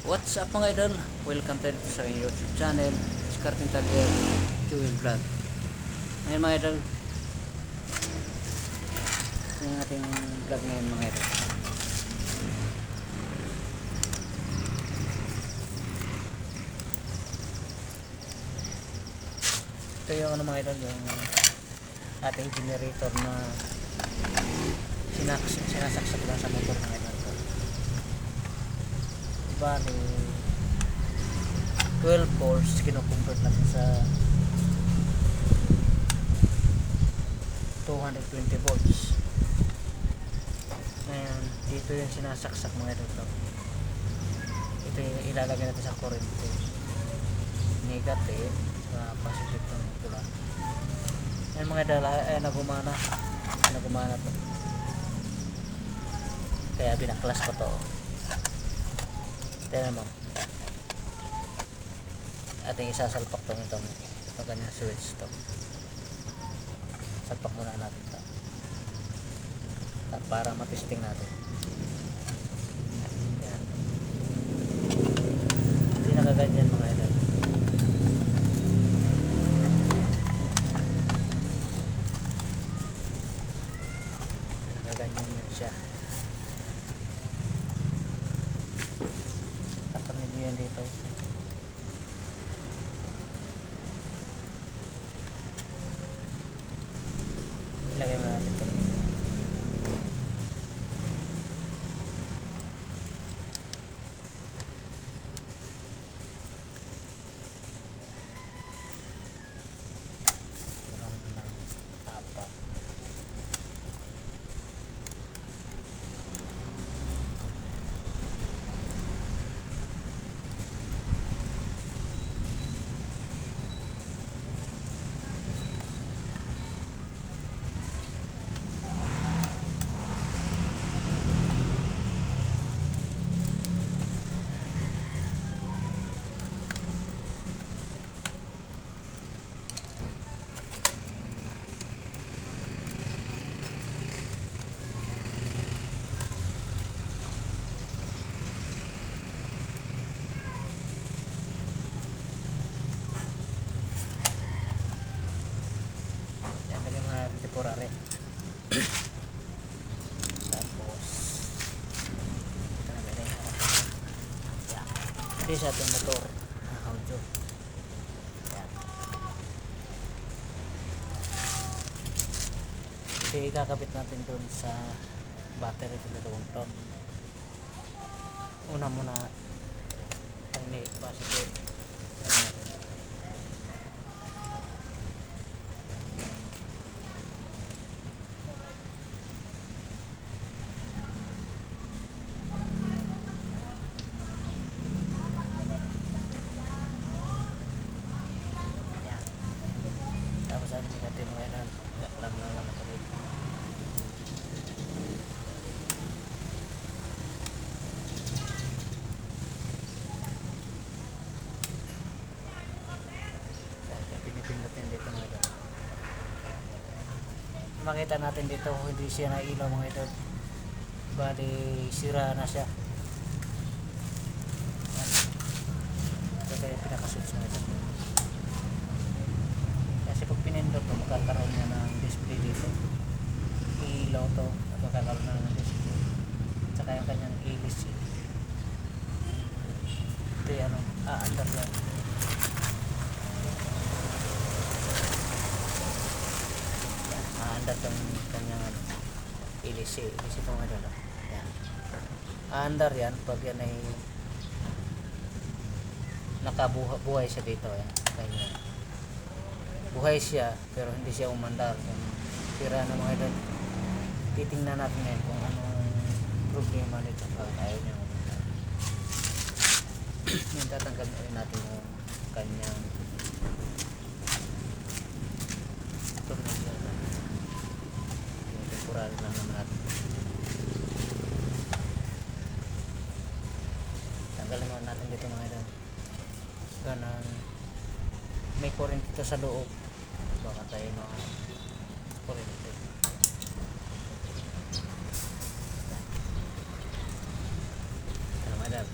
What's up mga idol? Welcome to sa aking YouTube channel, Discarding Talyer Jewel Vlog. Ngayon mga idol, ito yung ating vlog ngayon mga idol. Ito yung ano mga idol, yung ating generator na sinasaksak lang sa motor mga idol. Bali 12 volts kino-convert natin sa 220 volts. Ngayon dito yung sinasaksak mga idol. Ito yung ilalagay natin sa kurente, negative sa positive ng pula. Ngayon mga idol, nagumana to, kaya binaklas ko to. Tignan mo, ating isasalpak itong ganyan switch to. Salpak muna natin ito para matesting natin. Yan, hindi nakaganyan mga idol. Nakaganyan yun siya. Kapag yan dito, ilagay mo natin ito. Temporary. Tapos ito na ganyan. Yan, ito sa ating motor na audio. Yan, ito ikakabit natin dun sa battery ng 2 ton. Una muna ini positive. Tapos ang negative ngayon, lang ito rin. Pinipindutin dito mga idol. Makita natin dito hindi siya nailaw mga idol. Bali sira na siya. Ito kaya pinakaswitch na ito. Kasi pag pinindot to, magkakaroon niya ng display dito. Ilaw to, magkakaroon na ng display. Tsaka yung kanyang ALC. Ito yung aandar yan. Aandar yung kanyang ALC. ALC ito nga dala. Yan. Aandar yan pag yan ay nakabuhay siya dito. Yan. Ganyan. Buhay siya pero hindi siya umandar. Kung sira na mga idol, titingnan natin ngayon kung anong problema nito pag ayaw niya umandar. Yung tatanggal natin yung kanyang tornilyo. Yung temporary lang naman natin. Tanggalin mo natin dito mga idol. Ganang may current dito sa loob, baka tayo current dito. Ano madam?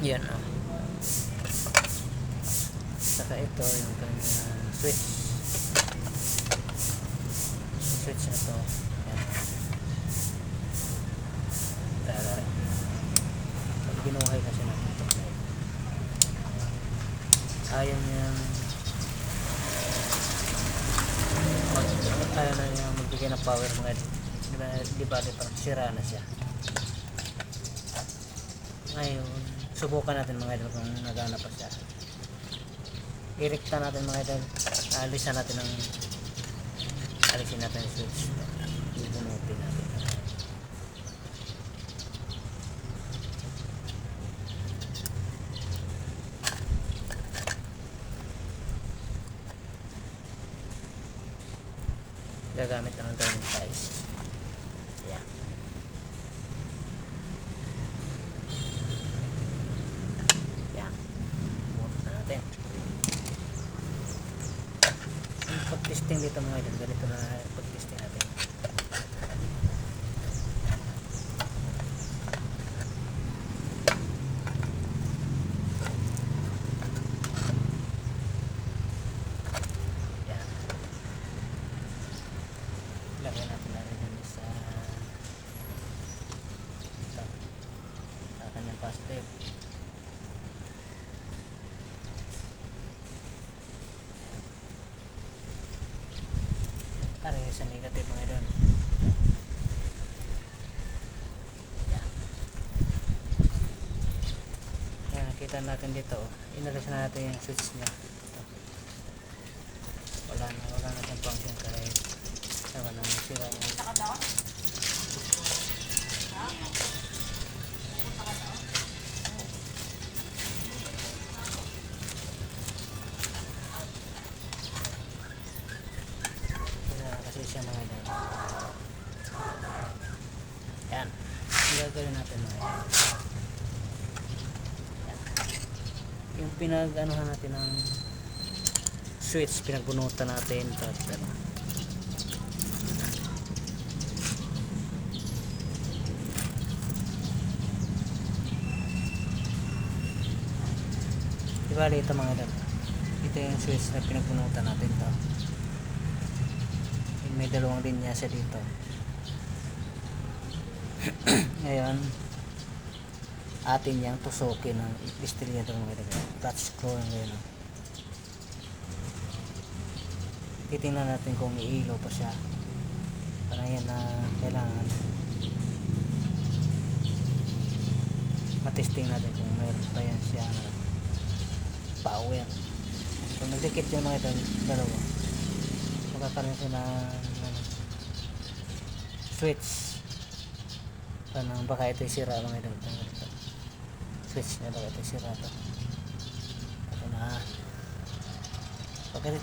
yan o. Saka ito yung kanyang switch na to. Yan. Pag binuhay kasi natin ito, ayaw niyang ayaw na niyang magbigay ng power mga di ba parang sira na siya. Ngayon subukan natin mga idol kung nagana pa siya. Irekta natin mga idol, alisin natin yung switch, ibunutin natin. Gagamit na lang tayo ng size. Yan. Yan. Bunot na natin. Pag-testing dito mga idol, ganito na pag-testing natin. Yan. Lagyan natin na rin sa kanyang positive. Aray sa negative mga idol. Yan. Yan, nakita natin dito. Inalis na natin yung switch niya. Ito. Wala na siyang function kahit wala na sira na. Kasi siya mga idol. Yan. Gagawin natin mga idol. Yan. Yung pinag-anuhan natin ng switch, pinagbunutan natin. Tapos ano. Bali ito mga idol. Ito yung switch na pinagbunutan natin to. May dalawang linya siya dito. Ngayon atin yang tusukin ng distributor mga idol. Touch screw ngayon. Titingnan natin kung iilo pa siya. Para yan na kailangan matesting natin kung mayroon pa yan siya power. Kung nagdikit yung mga ito dalawa, magkakaroon siya ng switch. Parang baka ito sira mga ito. Switch niya baka ito sira ito. Ito na. Pagka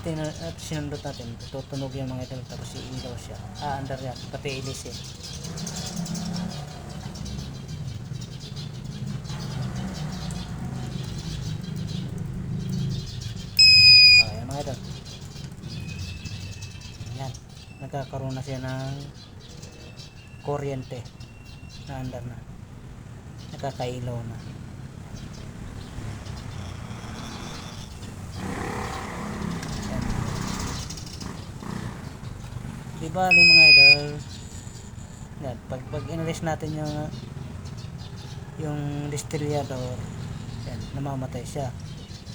sinundot natin, tutunog yung mga ito tapos iilaw siya. Andar yan, pati ilis eh. Yan, nagkakaroon na siya ng kuryente na andar na, nakakailaw na. Yan. Diba mga idol, yan, pag inalis natin yung distillado, yan, namamatay siya.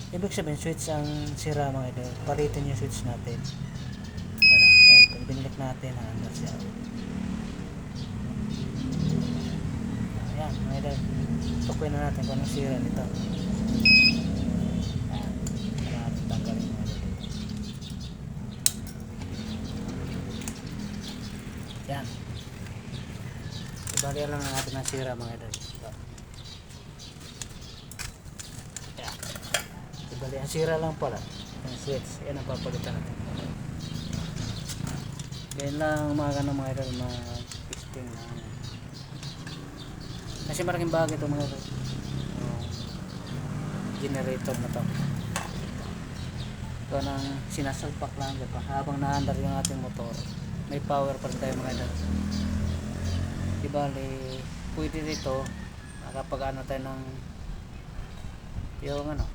Ibig sabihin switch ang sira mga idol, palitin yung switch natin. Yan, yan, kung binalik natin andar siya. Ayan mga idol, tukoy na natin kung anong sira nito. Ayan, para natin tanggalin mga idol. Yan, ibalihan lang natin ang sira mga idol. Yan, ibalihan, sira lang pala yung switch. Yan ang papalitan natin. Ganyan lang mga ganang mga idol, mga testing na kasi malaking bagay ito mga generator na to. Ito nang sinasalpak lang diba? Habang naandar yung ating motor, may power pa rin tayo mga idol. Di bali pwede dito nakapag ano tayo ng Yung ano,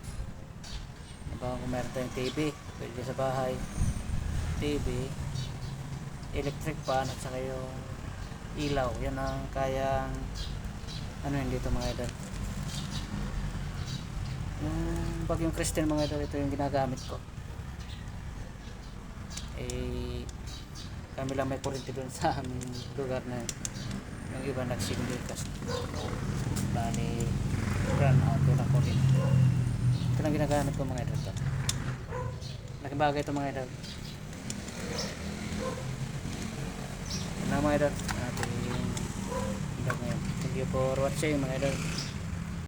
baka kung meron tayong TV, pwede sa bahay, TV, electric fan at saka yung ilaw, yan ang kayang ano yun dito mga idol. Yung Bagyong Kristen mga idol, ito yung ginagamit ko. Eh kami lang may kuryente doon sa aming lugar na yun. Yung iba nagsingle kasi bali run out ng kuryente. Ito lang ginagamit ko mga idol. Laking bagay ito mga idol. Yun lang mga idol, ating vlog ngayon. Thank you for watching mga idol.